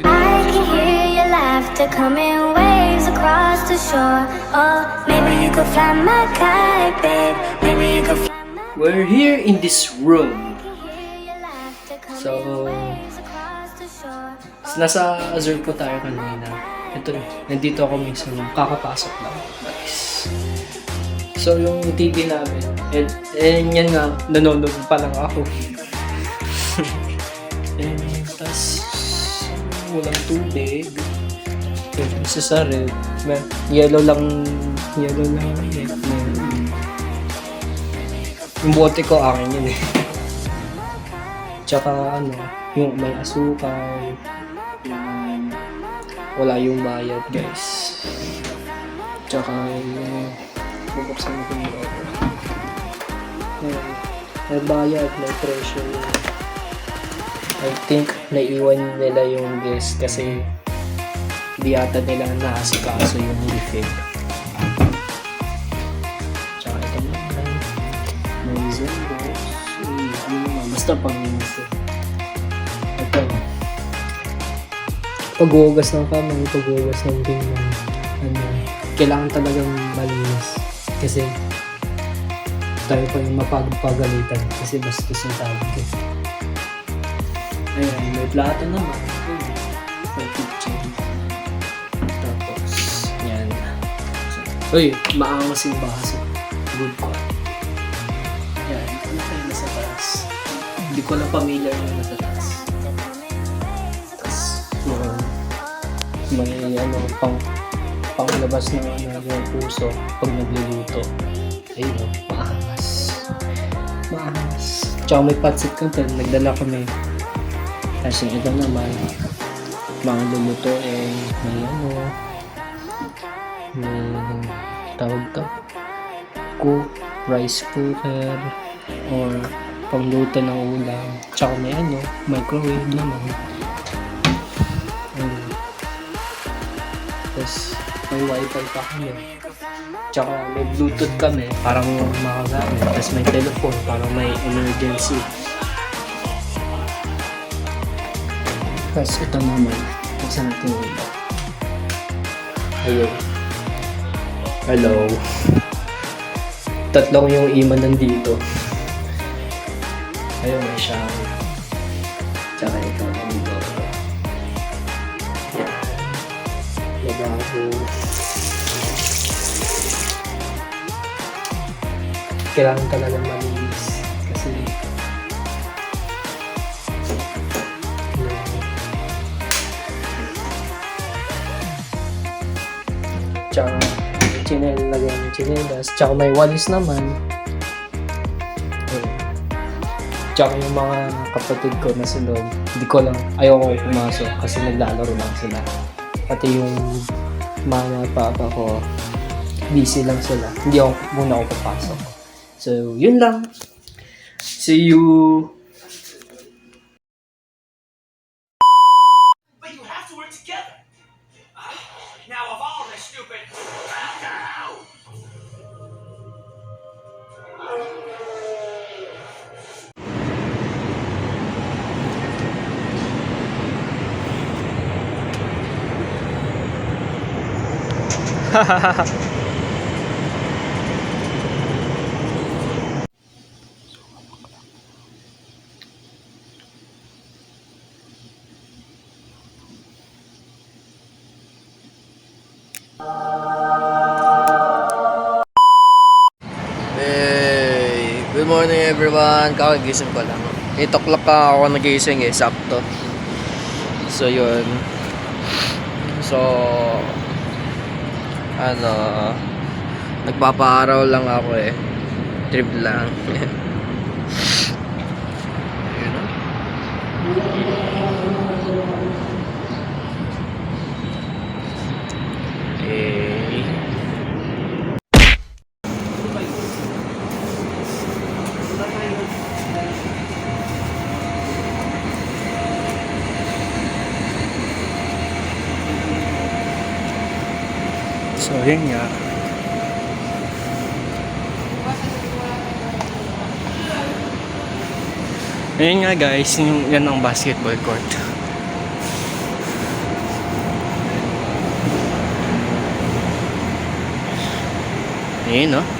I can hear your laughter coming waves across the shore. Oh, maybe you could fly my kite, babe. Maybe you could fly my We're here in this room. So, Nasa Azure po tayo kanina. Ito, nandito ako mismo. Kakapasok lang. Nice. So, yung TV namin, yan nga, nanonood pa lang ako. Tas, walang tubig. Isa sa red. Yellow lang eh. Yung bote ko akin yun eh. Tsaka yung may asukal. Wala yung bayad guys. Tsaka yung bubuksan ko yung order. May bayad, may presyo. I think naiwan nila yung guest kasi di ata nila naasikaso yung refill. Tsaka ito naman. May Zumbo. Basta pang-minto. Ito. Pag-uugas ng kamay, pag-uugas ng pinggan. Kailangan talagang malinis. Kasi tayo pa yung mapagpagalitan. Kasi bastos yung tawag ko. Ayan, may plato naman. May kitchen. Tapos, yan. Uy, maangas yung baso. Good ko. Yan, ano kayo nasa taas? Hindi ko lang familiar yung nasa taas. Tapos, may panglabas na yung puso pag nagluluto. Ayun, maangas. Maangas. Tsaka may patsit ka din, nagdala kami. Kasi ito naman, mga lulutuin, may tawag to, rice cooker, or pangluto ng ulam. Tsaka may microwave naman. Tapos may wifi pa kami. Tsaka may bluetooth kami, parang makagamit. Tapos may telephone, parang may emergency. Tapos ito naman, buksan natin yung iba. Hello. Hello. Tatlong yung iman nandito. Ayun, may shower. Tsaka ito, nandito. Yan. Lababo. Kailangan talaga malinis. Kasi Tsaka may chinel, lagyan ng chinelas. Tsaka may walis naman. Ayun. Tsaka yung mga kapatid ko na sa loob, hindi ko lang, ayoko pumasok kasi naglalaro lang sila. Pati yung mama at papa ko, busy lang sila. Hindi ako muna ako papasok. So, yun lang. See you! But you have to work together. Now of all this stupid. Hey, good morning everyone. Kakagising ko lang. 8 o'clock ka ako nagising eh, sakto. So yun. So ano, nagpapaaraw lang ako eh. Trip lang. Yun o. Eh, So, yun nga. Ayun nga guys, yan ang basketball court. Ayun no?